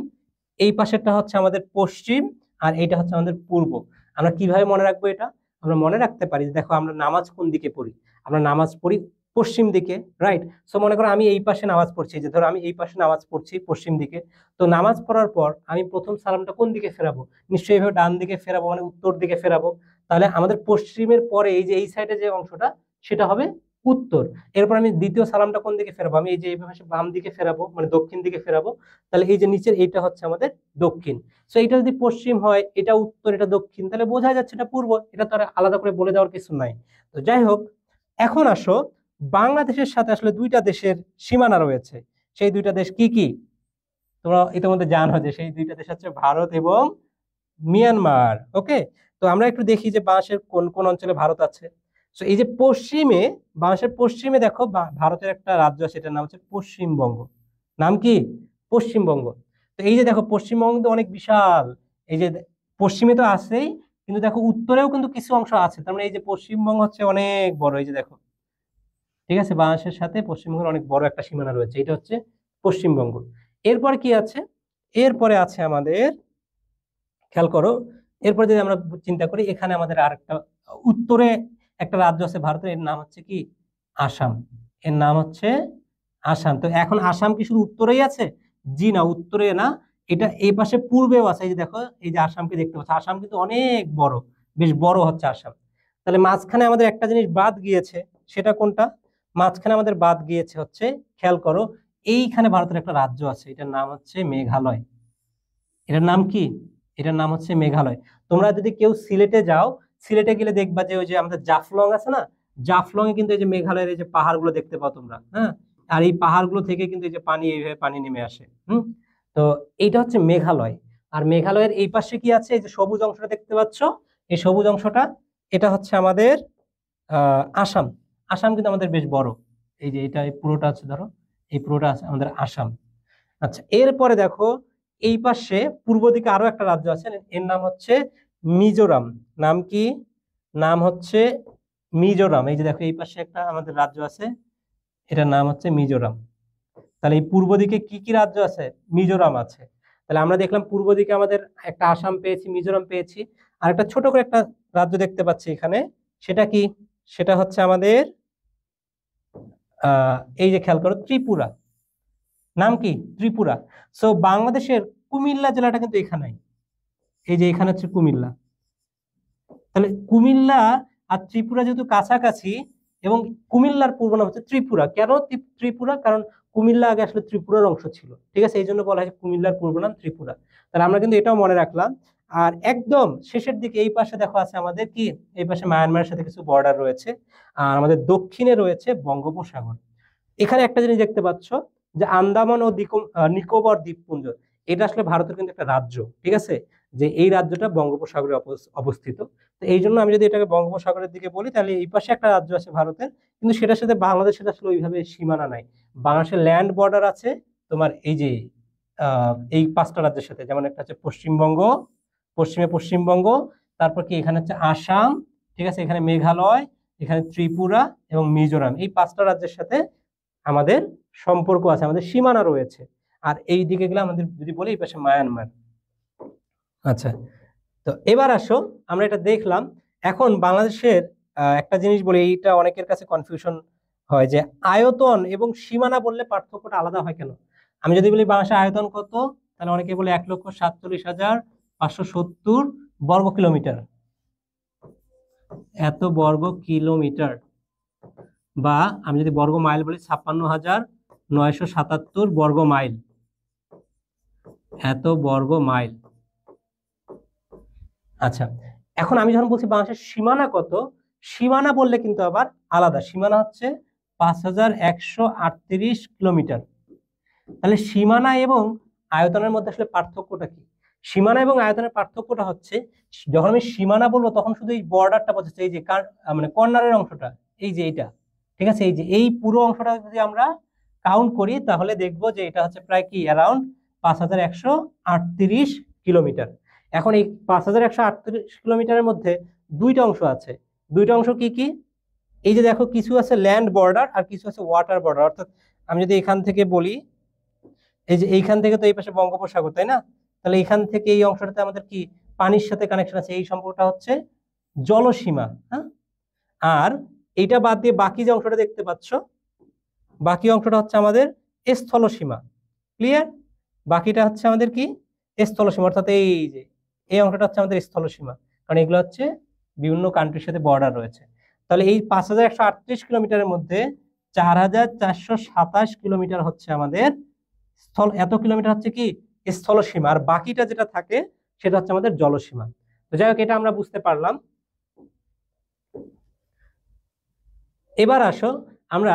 এই পাশেরটা হচ্ছে আমাদের পশ্চিম, আর এইটা হচ্ছে আমাদের পূর্ব। আমরা কিভাবে মনে রাখবো এটা? আমরা মনে রাখতে পারি, দেখো আমরা নামাজ কোন দিকে পড়ি, আমরা নামাজ পড়ি পশ্চিম দিকে, রাইট? সো মনে করো আমি এই পাশে নামাজ পড়ছি, যে ধরো আমি এই পাশে নামাজ পড়ছি পশ্চিম দিকে। তো নামাজ পড়ার পর আমি প্রথম সালামটা কোন দিকে ফেরাবো? নিশ্চয়ই এইভাবে ডান দিকে ফেরাবো, মানে উত্তর দিকে ফেরাবো। তাহলে আমাদের পশ্চিমের পরে এই যে এই সাইডে যে অংশটা, সেটা হবে উত্তর। এরপর আমি দ্বিতীয় সালামটা কোন দিকে ফেরাবো? আমি এই যে এইভাবে বাম দিকে ফেরাবো, মানে দক্ষিণ দিকে ফেরাবো। তাহলে এই যে নিচের এইটা হচ্ছে আমাদের দক্ষিণ। সো এটা যদি পশ্চিম হয়, এটা উত্তর, এটা দক্ষিণ, তাহলে বোঝা যাচ্ছে এটা পূর্ব। এটা তো আর আলাদা করে বলে দেওয়ার কিছু নাই। তো যাই হোক, এখন আসো, বাংলাদেশের সাথে আসলে দুইটা দেশের সীমানা রয়েছে। সেই দুইটা দেশ কি কি তোমরা ইতিমধ্যে জানো, যে সেই দুইটা দেশ হচ্ছে ভারত এবং মিয়ানমার। ওকে, তো আমরা একটু দেখি যে বাংলাদেশের কোন কোন অঞ্চলে ভারত আছে। তো এই যে পশ্চিমে, বাংলাদেশের পশ্চিমে দেখো ভারতের একটা রাজ্য আছে, এটার নাম হচ্ছে পশ্চিমবঙ্গ। নাম কি? পশ্চিমবঙ্গ। তো এই যে দেখো পশ্চিমবঙ্গ তো অনেক বিশাল। এই যে পশ্চিমে তো আছেই, কিন্তু দেখো উত্তরেও কিন্তু কিছু অংশ আছে। তার মানে এই যে পশ্চিমবঙ্গ হচ্ছে অনেক বড়, এই যে দেখো, ঠিক আছে, বাংলাদেশের সাথে পশ্চিমবঙ্গের অনেক বড় একটা সীমানা রয়েছে, এটা হচ্ছে পশ্চিমবঙ্গ। এরপর কি আছে? এরপরে আছে আমাদের, খেয়াল করো, এরপর যদি আমরা চিন্তা করি, এখানে আমাদের আরেকটা উত্তরে একটা রাজ্য আছে ভারতের, এর নাম হচ্ছে কি? আসাম। এর নাম হচ্ছে আসাম। তো এখন আসাম কি শুধু উত্তরেই আছে? জি না, উত্তরে না, এটা এই পাশে পূর্বেও আছে। এই যে দেখো, এই যে আসামকে দেখতে পাচ্ছ, আসাম কিন্তু অনেক বড়, বেশ বড় হচ্ছে আসাম। তাহলে মাঝখানে আমাদের একটা জিনিস বাদ গিয়েছে, সেটা কোনটা? মাঝখানে আমাদের বাদ গিয়েছে হচ্ছে, খেয়াল করো, এইখানে ভারতের একটা রাজ্য আছে, এটার নাম হচ্ছে মেঘালয়। এটার নাম কি? এটার নাম হচ্ছে মেঘালয়। তোমরা যদি কেউ সিলেটে যাও, সিলেটে গেলে দেখবা যে ওই যে আমাদের জাফলং আছে না, জাফলং এ কিন্তু এই যে মেঘালয়ের এই যে পাহাড়গুলো দেখতে পাও তোমরা, হ্যাঁ। আর এই পাহাড়গুলো থেকে কিন্তু এই যে পানি, এইভাবে পানি নেমে আসে। তো এইটা হচ্ছে মেঘালয়। আর মেঘালয়ের এই পাশে কি আছে? এই যে সবুজ অংশটা দেখতে পাচ্ছ, এই সবুজ অংশটা, এটা হচ্ছে আমাদের আসাম। আসাম কিন্তু আমাদের বেশ বড়। এই যে এটা, এই পুরোটা আছে, ধরো এই পুরোটা আছে আমাদের আসাম। আচ্ছা, এরপরে দেখো, এই পাশে পূর্ব দিকে আরো একটা রাজ্য আছে, এর নাম হচ্ছে মিজোরাম। নাম কি? নাম হচ্ছে মিজোরাম। এই যে দেখো, এই পাশে একটা আমাদের রাজ্য আছে, এটার নাম হচ্ছে মিজোরাম। তাহলে এই পূর্ব দিকে কি কি রাজ্য আছে? মিজোরাম আছে। তাহলে আমরা দেখলাম পূর্ব দিকে আমাদের একটা আসাম পেয়েছি, মিজোরাম পেয়েছি, আর একটা ছোট করে একটা রাজ্য দেখতে পাচ্ছি এখানে। সেটা কি? সেটা হচ্ছে আমাদের এই যে খেয়াল করো, ত্রিপুরা। নাম কি? ত্রিপুরা। সো বাংলাদেশের কুমিল্লা জেলাটা কিন্তু এখানেই, এই যে এখানে হচ্ছে কুমিল্লা। তাহলে কুমিল্লা আর ত্রিপুরা যেহেতু কাছাকাছি, এবং কুমিল্লার পূর্ব নাম হচ্ছে ত্রিপুরা। কেন ত্রিপুরা? কারণ কুমিল্লা আগে আসলে ত্রিপুরার অংশ ছিল, ঠিক আছে, এই জন্য বলা হয় কুমিল্লার পূর্ব নাম ত্রিপুরা। তাহলে আমরা কিন্তু এটাও মনে রাখলাম। আর একদম শেষের দিকে এই পাশে দেখো আছে আমাদের কি, এই পাশে মায়ানমারের সাথে কিছু বর্ডার রয়েছে, আর আমাদের দক্ষিণে রয়েছে বঙ্গোপসাগর। এখানে একটা জিনিস দেখতে পাচ্ছ, যে আন্দামান ও নিকোবর দ্বীপপুঞ্জ, এটা আসলে ভারতের কিন্তু একটা রাজ্য, ঠিক আছে, যে এই রাজ্যটা বঙ্গোপসাগরে অবস্থিত। তো এই জন্য আমি যদি এটাকে বঙ্গোপসাগরের দিকে বলি, তাহলে এই পাশে একটা রাজ্য আছে ভারতের, কিন্তু সেটার সাথে বাংলাদেশের আসলে ওইভাবে সীমানা নাই। বাংলাদেশের ল্যান্ড বর্ডার আছে তোমার এই যে এই পাঁচটা রাজ্যের সাথে, যেমন একটা হচ্ছে পশ্চিমবঙ্গ, পশ্চিমে পশ্চিমবঙ্গ, তারপর কি এখানে হচ্ছে আসাম, ঠিক আছে, এখানে মেঘালয়, এখানে ত্রিপুরা এবং মিজোরাম, এই পাঁচটা রাজ্যের সাথে আমাদের সম্পর্ক আছে, আমাদের সীমানা রয়েছে। আর এই দিকে গেলে আমাদের যদি বলি, এই পাশে মায়ানমার। আচ্ছা, তো এবার আসো, আমরা এটা দেখলাম। এখন বাংলাদেশের একটা জিনিস বলি, এইটা অনেকের কাছে কনফিউশন হয়, যে আয়তন এবং সীমানা বললে পার্থক্যটা আলাদা হয় কেন? আমি যদি বলি বাংলাদেশের আয়তন কত, তাহলে অনেকে বলে 1,47,570 বর্গ কিলোমিটার, এত বর্গ কিলোমিটার। বা আমি যদি বর্গ মাইল বলি, 56,977 বর্গ মাইল। এত বর্গ মাইল। আচ্ছা, এখন আমি যখন বলছি বাংলাদেশের সীমানা কত, সীমানা বললে কিন্তু আবার আলাদা। সীমানা হচ্ছে 5138 কিলোমিটার। তাহলে সীমানা এবং আয়তনের মধ্যে আসলে পার্থক্যটা কি? সীমানা এবং আয়তনের পার্থক্যটা হচ্ছে, যখন আমি সীমানা বলবো তখন শুধু এই বর্ডারটা বোঝাচ্ছে, এই যে মানে কর্নারের অংশটা, এই যে এইটা, ঠিক আছে, এই যে এই পুরো অংশটা যদি আমরা কাউন্ট করি তাহলে দেখবো যে এটা হচ্ছে প্রায় কি অ্যারাউন্ড 5138 কিলোমিটার। এখন এই 5138 কিলোমিটারের মধ্যে দুইটা অংশ আছে। দুইটা অংশ কি কি? এই যে দেখো, কিছু আছে ল্যান্ড বর্ডার আর কিছু আছে ওয়াটার বর্ডার। অর্থাৎ আমি যদি এখান থেকে বলি, এই যে এইখান থেকে তো এই পাশে বঙ্গোপসাগর, তাই না? তাহলে এইখান থেকে এই অংশটাতে আমাদের কি পানির সাথে কানেকশন আছে, এই সম্পর্কটা হচ্ছে জলসীমা। হ্যাঁ, আর এইটা বাদ দিয়ে বাকি যে অংশটা দেখতে পাচ্ছ, বাকি অংশটা হচ্ছে আমাদের স্থলসীমা। ক্লিয়ার? বাকিটা হচ্ছে আমাদের কি স্থলসীমা, অর্থাৎ এই যে এই অংশটা হচ্ছে আমাদের স্থলসীমা, কারণ এগুলো হচ্ছে বিভিন্ন কান্ট্রির সাথে বর্ডার রয়েছে। তাহলে এই 5138 কিলোমিটারের মধ্যে 4427 কিলোমিটার হচ্ছে আমাদের স্থল, এত কিলোমিটার হচ্ছে কি স্থলসীমা, আর বাকিটা যেটা থাকে সেটা হচ্ছে আমাদের জলসীমা। তো যাই হোক, এটা আমরা বুঝতে পারলাম। এবার আসো আমরা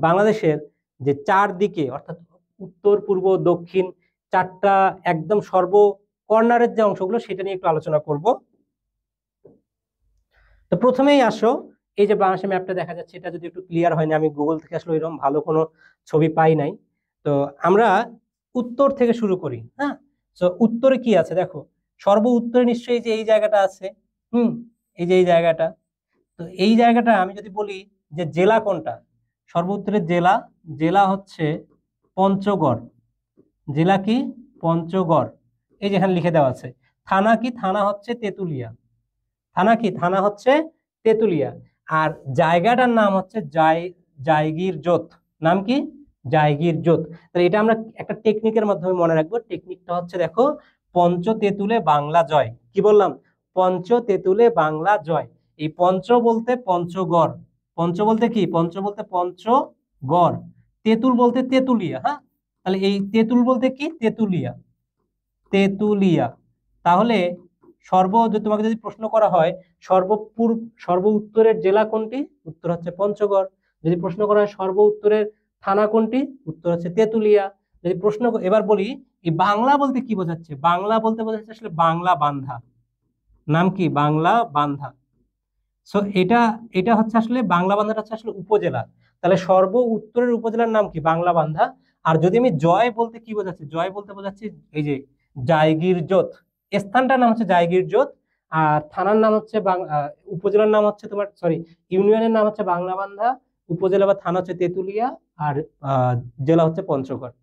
বাংলাদেশের যে চারদিকে, অর্থাৎ উত্তর পূর্ব দক্ষিণ চারটা একদম সর্ব কর্নারের যে অংশগুলো সেটা নিয়ে একটু আলোচনা করব। তো প্রথমেই আসো, এই যে বাংলাদেশের ম্যাপটা দেখা যাচ্ছে, এটা যদি একটু ক্লিয়ার হয়নি, আমি গুগল থেকে আসলে এরকম ভালো কোনো ছবি পাই নাই। তো আমরা উত্তর থেকে শুরু করি। হ্যাঁ, তো উত্তরে কি আছে দেখো, সর্ব উত্তরে নিশ্চয়ই যে এই জায়গাটা আছে। এই যে এই জায়গাটা। তো এই জায়গাটা আমি যদি বলি যে জেলা কোনটা, সর্ব উত্তরের জেলা, জেলা হচ্ছে পঞ্চগড়। জেলা কি? পঞ্চগড়। এই যেখানে লিখে দেওয়া আছে। থানা কি? থানা হচ্ছে তেতুলিয়া। থানা কি? থানা হচ্ছে তেতুলিয়া। আর জায়গাটার নাম হচ্ছে জায়গির জোত। নাম কি? জায়গির জোত। তাহলে এটা আমরা একটা টেকনিকের মাধ্যমে মনে রাখবো। টেকনিকটা হচ্ছে দেখো, পঞ্চ তেতুলে বাংলা জয়। কি বললাম? পঞ্চ তেতুলে বাংলা জয়। এই পঞ্চ বলতে পঞ্চগড়, পঞ্চ বলতে কি? পঞ্চ বলতে পঞ্চগড়, তেতুল বলতে তেতুলিয়া। হ্যাঁ, তাহলে এই তেতুল বলতে কি? তেতুলিয়া, তেতুলিয়া। তাহলে তোমাকে যদি প্রশ্ন করা হয় সর্ব উত্তরের জেলা কোনটি, উত্তর হচ্ছে পঞ্চগড়। যদি প্রশ্ন করা হয় সর্ব উত্তরের থানা কোনটি, উত্তর হচ্ছে তেতুলিয়া। যদি প্রশ্ন এবার বলি, এই বাংলা বলতে কি বোঝাচ্ছে? বাংলা বলতে বোঝাচ্ছে আসলে বাংলা বান্ধা। নাম কি? বাংলা বান্ধা। সো এটা এটা হচ্ছে আসলে বাংলা বান্ধাটা হচ্ছে আসলে উপজেলা। তাহলে সর্ব উত্তরের উপজেলার নাম কি? বাংলা বান্ধা। আর যদি আমি জয় বলতে কি বোঝাচ্ছি, জয় বলতে বোঝাচ্ছি এই যে জায়গির জোত। স্থানটার নাম হচ্ছে জায়গির জোত, আর থানার নাম হচ্ছে উপজেলার নাম হচ্ছে তোমার, সরি, ইউনিয়নের নাম হচ্ছে বাংলা বান্ধা, উপজেলা বা থানা হচ্ছে তেতুলিয়া, আর জেলা হচ্ছে পঞ্চগড়।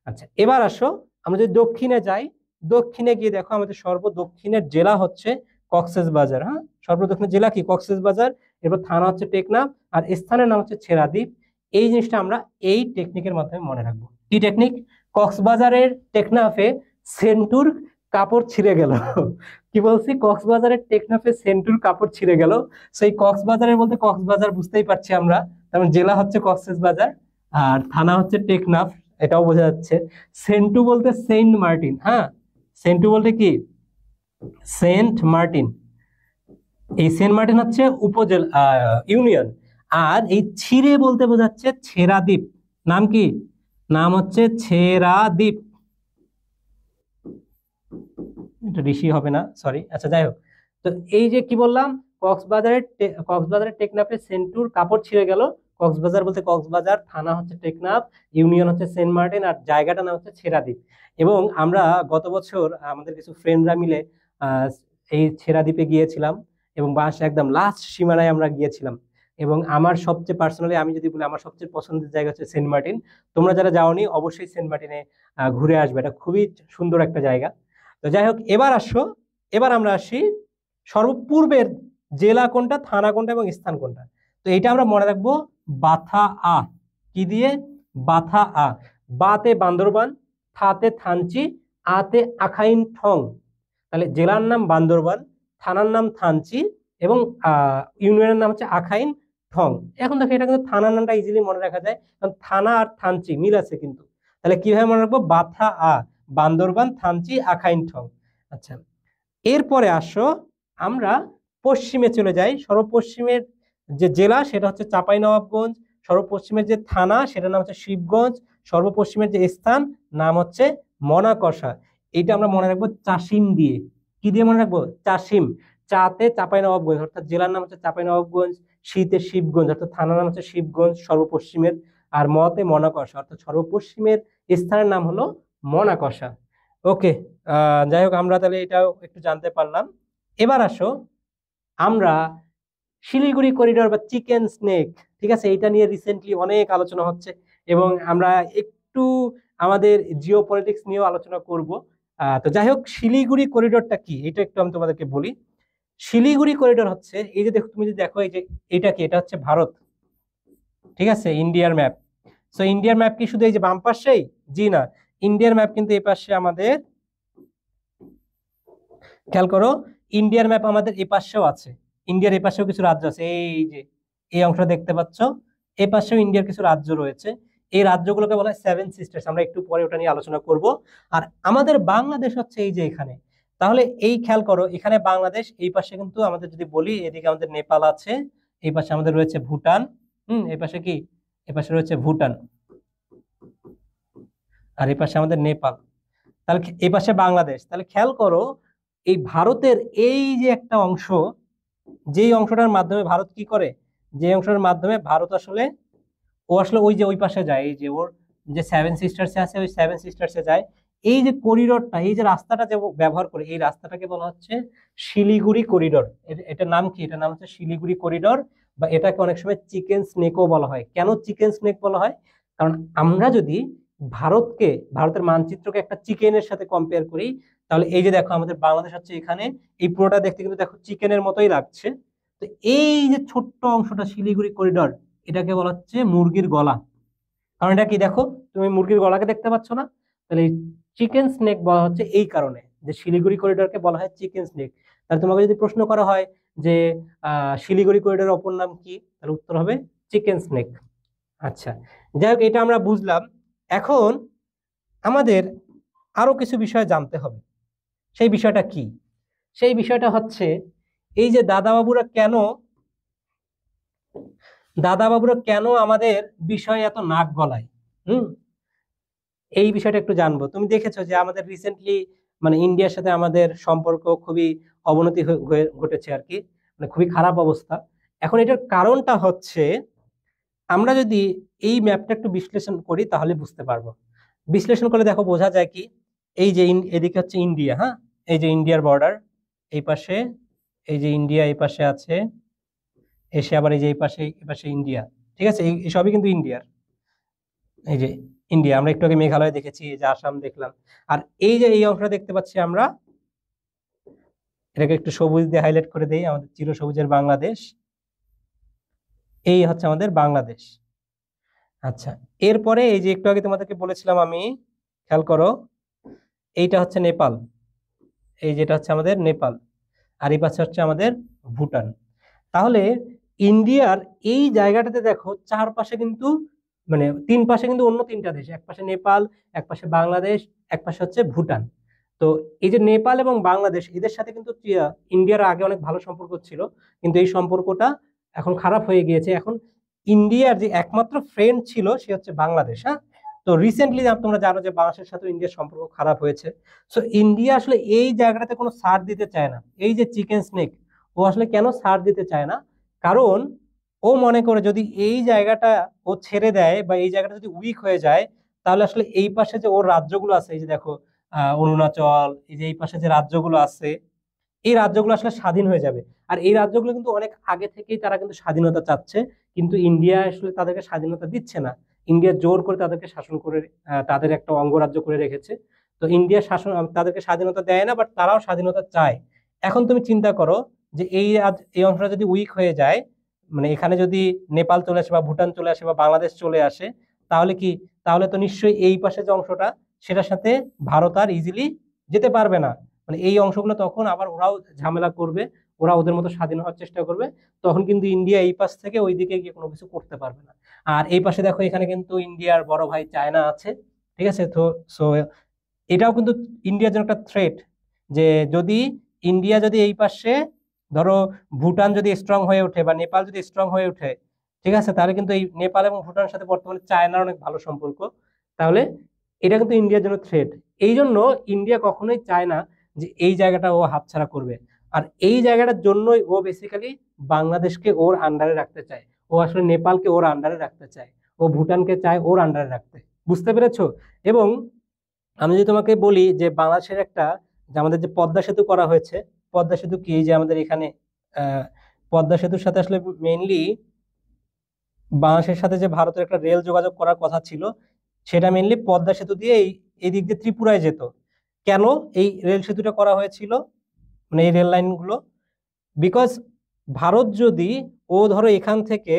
আচ্ছা, এবার আসো আমরা যদি দক্ষিণে যাই, দক্ষিণে গিয়ে দেখো আমাদের সর্বদক্ষিণের জেলা হচ্ছে কক্সবাজার। হ্যাঁ, সর্বদক্ষিণ জেলা কি? কক্সবাজার। এরপর থানা হচ্ছে টেকনাফ, আর স্থানের নাম হচ্ছে ছেড়াদ্বীপ। এই জিনিসটা আমরা এই টেকনিকের মাধ্যমে মনে রাখবো। কি টেকনিক? কক্সবাজারের টেকনাফে সেন্টুর কাপড় ছিঁড়ে গেল। কি বলছি? কক্সবাজারের টেকনাফে সেন্টুর কাপড় ছিঁড়ে গেল। সেই কক্সবাজারের বলতে কক্সবাজার বুঝতেই পারছি আমরা, তেমন জেলা হচ্ছে কক্সবাজার, আর থানা হচ্ছে টেকনাফ, এটাও বোঝা যাচ্ছে। সেন্টু বলতে সেন্ট মার্টিন। হ্যাঁ, সেন্টু বলতে কি? Saint Martin. এই সেন্ট মার্টিন হচ্ছে উপজেলা, ইউনিয়ন। আর এই ছিড়ে বলতে বোঝাচ্ছে ছেড়াদ্বীপ। নাম কি? নাম হচ্ছে ছেড়াদ্বীপ। এটা ঋষি হবে না, সরি। আচ্ছা, যাই হোক। তো এই যে কি বললাম, কক্সবাজারের টেকনাফে সেন্টুর কাপড় ছিঁড়ে গেল। কক্সবাজার বলতে কক্সবাজার, থানা হচ্ছে টেকনাফ, ইউনিয়ন হচ্ছে সেন্ট মার্টিন, আর জায়গাটার নাম হচ্ছে ছেড়াদ্বীপ। এবং আমরা গত বছর আমাদের কিছু ফ্রেন্ডরা মিলে আহ এই ছেড়াদ্বীপে গিয়েছিলাম, এবং বাংলাদেশের একদম লাস্ট সীমানায় আমরা গিয়েছিলাম। এবং আমার সবচেয়ে পার্সোনালি আমি যদি বলি, আমার সবচেয়ে পছন্দের জায়গা হচ্ছে সেন্ট মার্টিন। তোমরা যারা যাওনি অবশ্যই সেন্ট মার্টিনে ঘুরে আসবে, এটা খুবই সুন্দর একটা জায়গা। তো যাই হোক, এবার আসো, এবার আমরা আসি সর্বপূর্বের জেলা কোনটা, থানা কোনটা এবং স্থান কোনটা। তো এটা আমরা মনে রাখবো বাথা আ। কি দিয়ে? বাথা আ। বাতে বান্দরবান, থাতে থানচি, আতে আখাইন ঠং। তাহলে জেলার নাম বান্দরবান, থানার নাম থানচি, এবং ইউনিয়নের নাম হচ্ছে আখাইন ঠং। এখন দেখো, এটা কিন্তু থানার নামটা ইজিলি মনে রাখা যায়, কারণ থানা আর থানচি মিল আছে কিন্তু। তাহলে কিভাবে মনে রাখবো? বাথা আ। বান্দরবান, থানচি, আখাইনঠং। আচ্ছা, এরপরে আসো আমরা পশ্চিমে চলে যাই। সর্বপশ্চিমের যে জেলা সেটা হচ্ছে চাঁপাইনবাবগঞ্জ, সর্বপশ্চিমের যে থানা সেটার নাম হচ্ছে শিবগঞ্জ, সর্বপশ্চিমের যে স্থান নাম হচ্ছে মনাকষা। এটা আমরা মনে রাখবো চাসিম দিয়ে। কি দিয়ে মনে রাখবো? চাসিম। চাতে চাঁপাইনবাবগঞ্জ অর্থাৎ জেলার নাম হচ্ছে চাঁপাইনবাবগঞ্জ, শীতে শিবগঞ্জ অর্থাৎ থানার নাম হচ্ছে শিবগঞ্জ সর্বপশ্চিমের, আর মতে মনাকষা অর্থাৎ সর্বপশ্চিমের স্থানের নাম হলো মনাকষা। ওকে, যাই হোক আমরা তাহলে এটাও একটু জানতে পারলাম। এবার আসো আমরা শিলিগুড়ি করিডোর বা চিকেন স্নেক, ঠিক আছে, এটা নিয়ে রিসেন্টলি অনেক আলোচনা হচ্ছে এবং আমরা একটু আমাদের জিও পলিটিক্স নিয়েও আলোচনা করব। তো যাই হোক, শিলিগুড়ি করিডোরটা কি এটা একটু আমি তোমাদেরকে বলি। শিলিগুড়ি করিডোর হচ্ছে, এই যে দেখো, তুমি যদি দেখো এই যে এটা কি, এটা হচ্ছে ভারত, ঠিক আছে, ইন্ডিয়ার ম্যাপ। সো ইন্ডিয়ার ম্যাপ কি শুধু এই যে বাম পাশেই? জি না, ইন্ডিয়ার ম্যাপ কিন্তু এই পাশে আমাদের, খেয়াল করো, ইন্ডিয়ার ম্যাপ আমাদের এই পাশেও আছে। ইন্ডিয়ার এই পাশেও কিছু রাজ্য আছে, এই যে এই অংশ দেখতে পাচ্ছ, এই পাশেও ইন্ডিয়ার কিছু রাজ্য রয়েছে। এই রাজ্যগুলোকে বলা হয় সেভেন সিস্টার্স, আমরা একটু পরে ওটা নিয়ে আলোচনা করব। আর আমাদের বাংলাদেশ হচ্ছে এই যে এখানে। তাহলে এই খেয়াল করো, এখানে বাংলাদেশ, এই পাশে কিন্তু আমাদের যদি বলি, এদিকে আমাদের নেপাল আছে, এই পাশে আমাদের রয়েছে ভুটান, এই পাশে কি, এই পাশে রয়েছে ভুটান, আর এই পাশে আমাদের নেপাল। তাহলে এই পাশে বাংলাদেশ। তাহলে খেয়াল করো, এই ভারতের এই যে একটা অংশ, যেই অংশটার মাধ্যমে ভারত কি করে, যে অংশের মাধ্যমে ভারত আসলে, ও আসলে ওই যে ওই পাশে যায়, এই যে ওর যে সেভেন সিস্টার্সে আছে, ওই সেভেন সিস্টার্সে যায়। এই যে করিডোরটা, এই যে রাস্তাটা যে ব্যবহার করে, এই রাস্তাটাকে বলা হচ্ছে শিলিগুড়ি করিডোর। এটার নাম কি? এটার নাম হচ্ছে শিলিগুড়ি করিডোর, বা এটাকে অনেক সময় চিকেন স্নেকও বলা হয়। কেন চিকেন স্নেক বলা হয়? কারণ আমরা যদি ভারতকে, ভারতের মানচিত্রকে একটা চিকেনের সাথে কম্পেয়ার করি, তাহলে এই যে দেখো আমাদের বাংলাদেশ হচ্ছে এখানে, এই পুরোটা দেখতে কিন্তু দেখো চিকেনের মতোই লাগছে। তো এই যে ছোট্ট অংশটা শিলিগুড়ি করিডোর, এটাকে বলা হচ্ছে মুরগির গলা। কারণ এটা কি, দেখো তুমি মুরগির গলাকে দেখতে পাচ্ছ না? তাহলে চিকেন স্নেক বলা হচ্ছে এই কারণে, যে শিলিগুড়ি করিডোরকে বলা হয় চিকেন স্নেক। তাহলে তোমাকে যদি প্রশ্ন করা হয় যে শিলিগুড়ি করিডোরের অপর নাম কি, তাহলে উত্তর হবে চিকেন স্নেক। আচ্ছা, যাই হোক, এটা আমরা বুঝলাম। এখন আমাদের আরো কিছু বিষয় জানতে হবে। সেই বিষয়টা কি? সেই বিষয়টা হচ্ছে, এই যে দাদা বাবুরা কেন আমাদের বিষয়ে এত নাক গলায়, হুম, এই বিষয়টা একটু জানবো। তুমি দেখেছো যে আমাদের রিসেন্টলি মানে ইন্ডিয়ার সাথে আমাদের সম্পর্ক খুবই অবনতি ঘটেছে আর কি, মানে খুবই খারাপ অবস্থা। এখন এটার কারণটা হচ্ছে, আমরা যদি এই ম্যাপটা একটু বিশ্লেষণ করি তাহলে বুঝতে পারবো। বিশ্লেষণ করলে দেখো বোঝা যায় কি, এই যে এদিকে হচ্ছে ইন্ডিয়া, হ্যাঁ, এই যে ইন্ডিয়ার বর্ডার, এই পাশে এই যে ইন্ডিয়া এই পাশে আছে, এসে আবার এই যে এই পাশে ইন্ডিয়া, ঠিক আছে, এই সবই কিন্তু ইন্ডিয়ার। এই যে ইন্ডিয়া, আমরা একটু আগে মেঘালয় দেখেছি, এই যে আসাম দেখলাম। আর এই যে এই অংশটা দেখতে পাচ্ছি আমরা, এটাকে একটু সবুজ দিয়ে হাইলাইট করে দেই, আমাদের চিরসবুজের বাংলাদেশ। এই হচ্ছে আমাদের বাংলাদেশ। আচ্ছা, এরপরে এই যে একটু আগে তোমাদেরকে বলেছিলাম আমি, খেয়াল করো, এইটা হচ্ছে নেপাল, এই যেটা হচ্ছে আমাদের নেপাল, আর এই পাশে হচ্ছে আমাদের ভুটান। তাহলে ইন্ডিয়ার এই জায়গাটাতে দেখো চারপাশে কিন্তু, মানে তিন পাশে কিন্তু অন্য তিনটা দেশ, এক পাশে নেপাল, এক পাশে বাংলাদেশ, এক পাশে হচ্ছে ভুটান। তো এই যে নেপাল এবং বাংলাদেশ, এদের সাথে কিন্তু ইন্ডিয়ার আগে অনেক ভালো সম্পর্ক ছিল, কিন্তু এই সম্পর্কটা এখন খারাপ হয়ে গিয়েছে। এখন ইন্ডিয়ার যে একমাত্র ফ্রেন্ড ছিল সে হচ্ছে বাংলাদেশ, হ্যাঁ। তো রিসেন্টলি তোমরা জানো যে বাংলাদেশের সাথে ইন্ডিয়ার সম্পর্ক খারাপ হয়েছে। সো ইন্ডিয়া আসলে এই জায়গাটাতে কোনো ছাড় দিতে চায় না। এই যে চিকেন স্নেক, ও আসলে কেন ছাড় দিতে চায় না? কারণ ও মনে করে যদি এই জায়গাটা ও ছেড়ে দেয়, বা এই জায়গাটা যদি উইক হয়ে যায়, তাহলে আসলে এই পাশে যে ওর রাজ্যগুলো আছে, এই যে দেখো অরুণাচল, এই যে এই পাশে যে রাজ্যগুলো আছে, এই রাজ্যগুলো আসলে স্বাধীন হয়ে যাবে। আর এই রাজ্যগুলো কিন্তু অনেক আগে থেকেই তারা কিন্তু স্বাধীনতা চাচ্ছে, কিন্তু ইন্ডিয়া আসলে তাদেরকে স্বাধীনতা দিচ্ছে না। ইন্ডিয়া জোর করে তাদেরকে শাসন করে, তাদের একটা অঙ্গরাজ্য করে রেখেছে। তো ইন্ডিয়া শাসন তাদেরকে স্বাধীনতা দেয় না, বাট তারাও স্বাধীনতা চায়। এখন তুমি চিন্তা করো যে এই অংশটা যদি উইক হয়ে যায়, মানে এখানে যদি নেপাল চলে আসে বা ভুটান চলে আসে বা বাংলাদেশ চলে আসে, তাহলে কি, তাহলে তো নিশ্চয়ই এই পাশে যে অংশটা, সেটার সাথে ভারত আর ইজিলি যেতে পারবে না। মানে এই অংশগুলো তখন আবার ওরাও ঝামেলা করবে, ওরা ওদের মতো স্বাধীন হওয়ার চেষ্টা করবে। তখন কিন্তু ইন্ডিয়া এই পাশ থেকে ওই দিকে গিয়ে কোনো কিছু করতে পারবে না। আর এই পাশে দেখো, এখানে কিন্তু ইন্ডিয়ার বড় ভাই চায়না আছে, ঠিক আছে। তো সো এটাও কিন্তু ইন্ডিয়ার জন্য একটা থ্রেট, যে যদি ইন্ডিয়া যদি এই পাশে ধরো ভুটান যদি স্ট্রং হয়ে ওঠে বা নেপাল যদি স্ট্রং হয়ে ওঠে, ঠিক আছে, তাহলে কিন্তু এই নেপাল এবং ভুটানের সাথে বর্তমানে চায়নার অনেক ভালো সম্পর্ক, তাহলে এটা কিন্তু ইন্ডিয়ার জন্য থ্রেট। এই জন্য ইন্ডিয়া কখনোই চায় না যে এই জায়গাটা ও হাতছাড়া করবে। আর এই জায়গাটার জন্যই ও বেসিক্যালি বাংলাদেশকে ওর আন্ডারে রাখতে চায়, ও আসলে নেপালকে ওর আন্ডারে রাখতে চায়, ও ভুটানকে চায় ওর আন্ডারে রাখতে। বুঝতে পেরেছো? এবং আমি যদি তোমাকে বলি যে বাংলাদেশের একটা, যে আমাদের যে পদ্মা সেতু করা হয়েছে, পদ্মা সেতু কি, যে আমাদের এখানে পদ্মা সেতুর সাথে আসলে মেইনলি বাংলাদেশের সাথে যে ভারতের একটা রেল যোগাযোগ করার কথা ছিল, সেটা মেইনলি পদ্মা সেতু দিয়ে এই দিক দিয়ে ত্রিপুরায় যেত। কেন এই রেল সেতুটা করা হয়েছিল, মানে এই রেল লাইনগুলো? বিকজ ভারত যদি ধরো এখান থেকে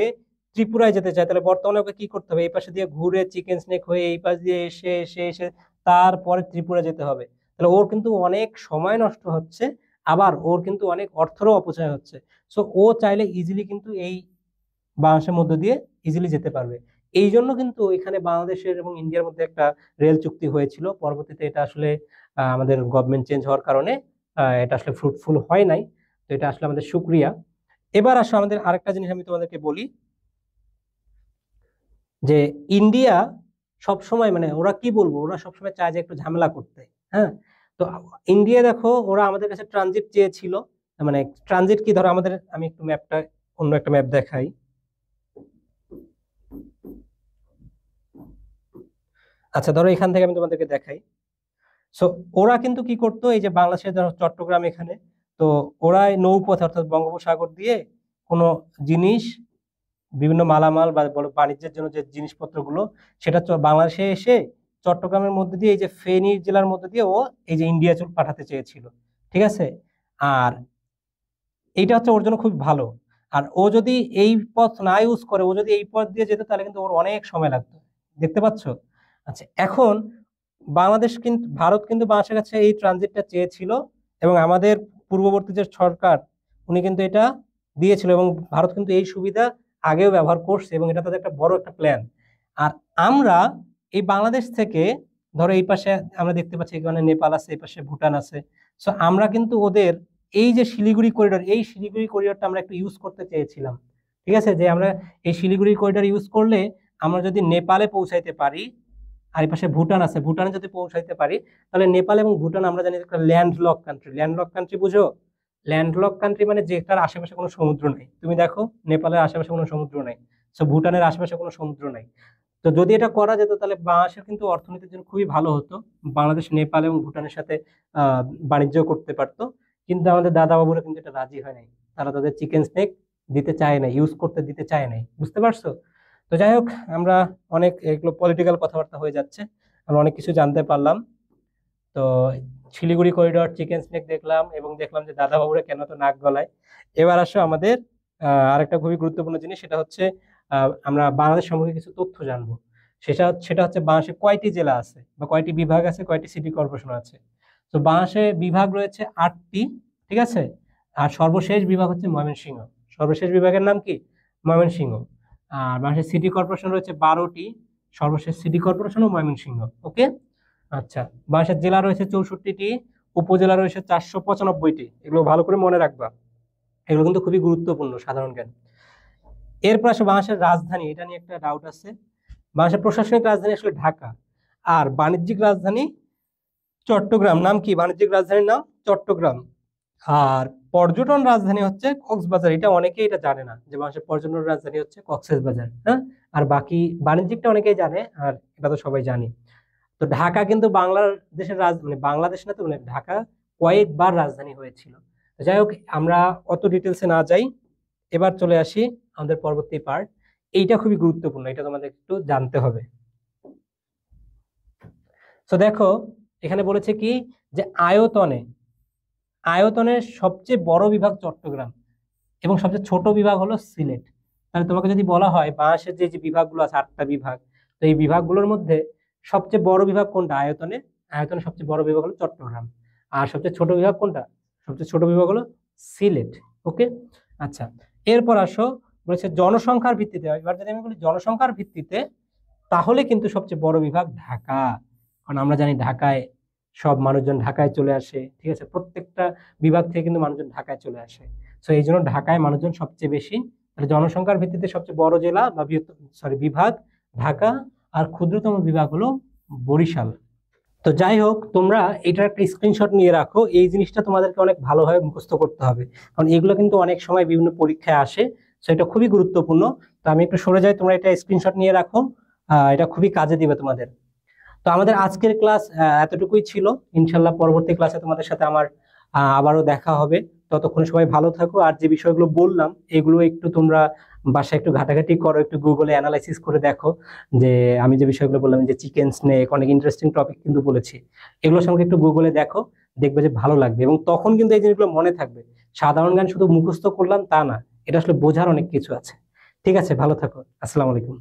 ত্রিপুরায় যেতে চায়, তাহলে বর্তমানে ওকে কি করতে হবে, এই পাশে দিয়ে ঘুরে চিকেন স্নেক হয়ে এই পাশ দিয়ে এসে এসে এসে তারপরে ত্রিপুরা যেতে হবে। তাহলে ওর কিন্তু অনেক সময় নষ্ট হচ্ছে, আবার ওর কিন্তু অনেক অর্থেরও অপচয় হচ্ছে। সো ও চাইলে ইজিলি কিন্তু এই বাংলাদেশের মধ্য দিয়ে ইজিলি যেতে পারবে। এই জন্য কিন্তু এখানে বাংলাদেশের এবং ইন্ডিয়ার মধ্যে একটা রেল চুক্তি হয়েছিল। পরবর্তীতে এটা আসলে আমাদের গভর্নমেন্ট চেঞ্জ হওয়ার কারণে এটা আসলে ফ্রুটফুল হয় নাই। তো এটা আসলে আমাদের শুক্রিয়া। এবার আসো আমাদের আরেকটা জিনিস আমি তোমাদেরকে বলি, যে ইন্ডিয়া সব সময়, মানে ওরা কি বলবো, ওরা সবসময় চায় যে একটু ঝামেলা করতে। হ্যাঁ, তো ইন্ডিয়া দেখো, ওরা আমাদের কাছে ট্রানজিট চেয়েছিল। মানে ট্রানজিট কি, ধরো আমাদের, আমি একটু ম্যাপটা, অন্য একটা ম্যাপ দেখাই। আচ্ছা, ধরো এখান থেকে আমি তোমাদেরকে দেখাই। সো ওরা কিন্তু কি করতো, এই যে বাংলাদেশের ধরো চট্টগ্রাম এখানে, তো ওরা এই নৌপথে অর্থাৎ বঙ্গোপসাগর দিয়ে কোনো জিনিস, বিভিন্ন মালামাল বা বলো বাণিজ্যের জন্য যে জিনিসপত্রগুলো, সেটা বাংলাদেশে এসে চট্টগ্রামের মধ্যে দিয়ে, এই যে ফেনী জেলার মধ্যে দিয়ে ও এই যে ইন্ডিয়া পাঠাতে চেয়েছিল। ঠিক আছে, আর এইটা হচ্ছে ওর জন্য খুব ভালো। আর ও যদি এই পথ না ইউজ করে, ও যদি এই পথ দিয়ে যেত, তাহলে কিন্তু ওর অনেক সময় লাগতো। দেখতে পাচ্ছ? আচ্ছা, এখন বাংলাদেশ কিন্তু, ভারত কিন্তু বাংলাদেশের কাছে এই ট্রানজিটটা চেয়েছিল, এবং আমাদের পূর্ববর্তী যে সরকার, উনি কিন্তু এটা দিয়েছিল, এবং ভারত কিন্তু এই সুবিধা আগেও ব্যবহার করছে, এবং এটা তাদের একটা বড় একটা প্ল্যান। আর আমরা এই বাংলাদেশ থেকে, ধরো এই পাশে আমরা দেখতে পাচ্ছি এখানে নেপাল আছে, এই পাশে ভুটান আছে। সো আমরা কিন্তু ওদের এই যে শিলিগুড়ি করিডোর, এই শিলিগুড়ি করিডোরটা আমরা একটু ইউজ করতে চেয়েছিলাম। ঠিক আছে, যে আমরা এই শিলিগুড়ি করিডোর ইউজ করলে আমরা যদি নেপালে পৌঁছাইতে পারি, আর এই পাশে ভুটান আছে, ভুটানে যদি পৌঁছাইতে পারি, তাহলে নেপাল এবং ভুটান আমরা জানি একটা ল্যান্ডলক কান্ট্রি। ল্যান্ডলক কান্ট্রি বুঝো? ল্যান্ডলক কান্ট্রি মানে যেটার আশেপাশে কোনো সমুদ্র নেই। তুমি দেখো, নেপালের আশেপাশে কোনো সমুদ্র নাই, সো ভুটানের আশেপাশে কোনো সমুদ্র নাই। তো যদি এটা করা যেত, তাহলে বাংলাদেশের কিন্তু অর্থনীতির জন্য খুবই ভালো হতো। বাংলাদেশ নেপাল এবং ভুটানের সাথে বাণিজ্য করতে পারতো। কিন্তু আমাদের দাদা বাবুরা কিন্তু এটা রাজি হয় নাই। তারা তাদের চিকেন স্নেক দিতে চায় না, ইউজ করতে দিতে চায় নাই। বুঝতে পারছো? তো যাই হোক, আমরা অনেক এগুলো পলিটিক্যাল কথাবার্তা হয়ে যাচ্ছে, আমরা অনেক কিছু জানতে পারলাম। তো শিলিগুড়ি করিডোর, চিকেন স্নেক দেখলাম, এবং দেখলাম যে দাদা বাবুরা কেন তো নাক গলায়। এবার আসো আমাদের আরেকটা খুবই গুরুত্বপূর্ণ জিনিস, সেটা হচ্ছে আমরা বাংলাদেশ সম্পর্কে কিছু তথ্য জানবো। সেটা হচ্ছে বাংলাদেশে কয়টি জেলা আছে, বা কয়টি বিভাগ আছে, কয়টি সিটি কর্পোরেশন আছে। তো বাংলাদেশে বিভাগ রয়েছে 8টি। ঠিক আছে, আর সর্বশেষ বিভাগ হচ্ছে ময়মনসিংহ। সর্বশেষ বিভাগের নাম কি? ময়মনসিংহ। আর বাংলাদেশের সিটি কর্পোরেশন রয়েছে 12টি। সর্বশেষ সিটি কর্পোরেশনও ময়মনসিংহ। ওকে, আচ্ছা। বাংলাদেশের জেলা রয়েছে 64টি, উপজেলা রয়েছে 495টি। এগুলো ভালো করে মনে রাখবা, এগুলো কিন্তু খুবই গুরুত্বপূর্ণ সাধারণ জ্ঞান। এরপর আসলে বাংলাদেশের রাজধানী, এটা নিয়ে একটা ডাউট আছে। বাংলাদেশের প্রশাসনিক রাজধানী আসলে ঢাকা, আর বাণিজ্যিক রাজধানী চট্টগ্রাম। নাম কি বাণিজ্যিক রাজধানীর নাম? চট্টগ্রাম। আর পর্যটন রাজধানী হচ্ছে কক্সবাজার। এটা অনেকেই এটা জানে না, যে বাংলাদেশের পর্যটন রাজধানী হচ্ছে কক্সবাজার। হ্যাঁ, আর বাকি বাণিজ্যিকটা অনেকেই জানে, আর এটা তো সবাই জানি। তো ঢাকা কিন্তু বাংলাদেশের মানে বাংলাদেশ না তো, মানে ঢাকা কয়েকবার রাজধানী হয়েছিল। তো যাই হোক, আমরা অত ডিটেলসে না যাই, এবার চলে আসি আমাদের পরবর্তী পার্ট। এইটা খুবই গুরুত্বপূর্ণ, এটা তোমাদের একটু জানতে হবে। তো দেখো, এখানে বলেছে কি, যে আয়তনে, আয়তনের সবচেয়ে বড় বিভাগ চট্টগ্রাম, এবং সবচেয়ে ছোট বিভাগ হলো সিলেট। তাহলে তোমাকে যদি বলা হয় বাংলাদেশের যে যে বিভাগগুলো আছে, 8টা বিভাগ, তো এই বিভাগগুলোর মধ্যে সবচেয়ে বড় বিভাগ কোনটা আয়তনে? আয়তনে সবচেয়ে বড় বিভাগ হলো চট্টগ্রাম। আর সবচেয়ে ছোট বিভাগ কোনটা? সবচেয়ে ছোট বিভাগ হলো সিলেট। ওকে, আচ্ছা। এরপর আসো, বলেছে জনসংখ্যার ভিত্তিতে। এবার যদি আমি বলি জনসংখ্যার ভিত্তিতে, তাহলে কিন্তু সবচেয়ে বড় বিভাগ ঢাকা। কারণ আমরা জানি ঢাকায় সব মানুষজন ঢাকায় চলে আসে, ঠিক আছে, প্রত্যেকটা বিভাগ থেকে কিন্তু মানুষজন ঢাকায় চলে আসে। তো এই জন্য ঢাকায় মানুষজন সবচেয়ে বেশি। তাহলে জনসংখ্যার ভিত্তিতে সবচেয়ে বড় জেলা বা বিভাগ ঢাকা, আর ক্ষুদ্রতম বিভাগ হলো বরিশাল। তো যাই হোক, তোমরা এটার একটা স্ক্রিনশট নিয়ে রাখো, এই জিনিসটা তোমাদেরকে অনেক ভালোভাবে মুখস্থ করতে হবে, কারণ এগুলো কিন্তু অনেক সময় বিভিন্ন পরীক্ষায় আসে। তো এটা খুবই গুরুত্বপূর্ণ। তো আমি একটু সরে যাই, তোমরা এটা স্ক্রিনশট নিয়ে রাখো, এটা খুবই কাজে দিবে তোমাদের। তো আমাদের আজকের ক্লাস এতটুকুই ছিল। ইনশাল্লাহ পরবর্তী ক্লাসে তোমাদের সাথে আমার আবারও দেখা হবে। ততক্ষণ সবাই ভালো থাকো। আর যে বিষয়গুলো বললাম এগুলো একটু তোমরা বাসায় একটু ঘাটাঘাটি করো, একটু গুগলে অ্যানালাইসিস করে দেখো যে আমি যে বিষয়গুলো বললাম, যে চিকেন স্নেক, অনেক ইন্টারেস্টিং টপিক কিন্তু বলেছি, এগুলো সঙ্গে একটু গুগলে দেখো, দেখবে যে ভালো লাগবে। এবং তখন কিন্তু এই জিনিসগুলো মনে থাকবে। সাধারণ জ্ঞান শুধু মুখস্থ করলাম তা না, এটা আসলে বোঝার অনেক কিছু আছে। ঠিক আছে, ভালো থাকো। আসসালামু আলাইকুম।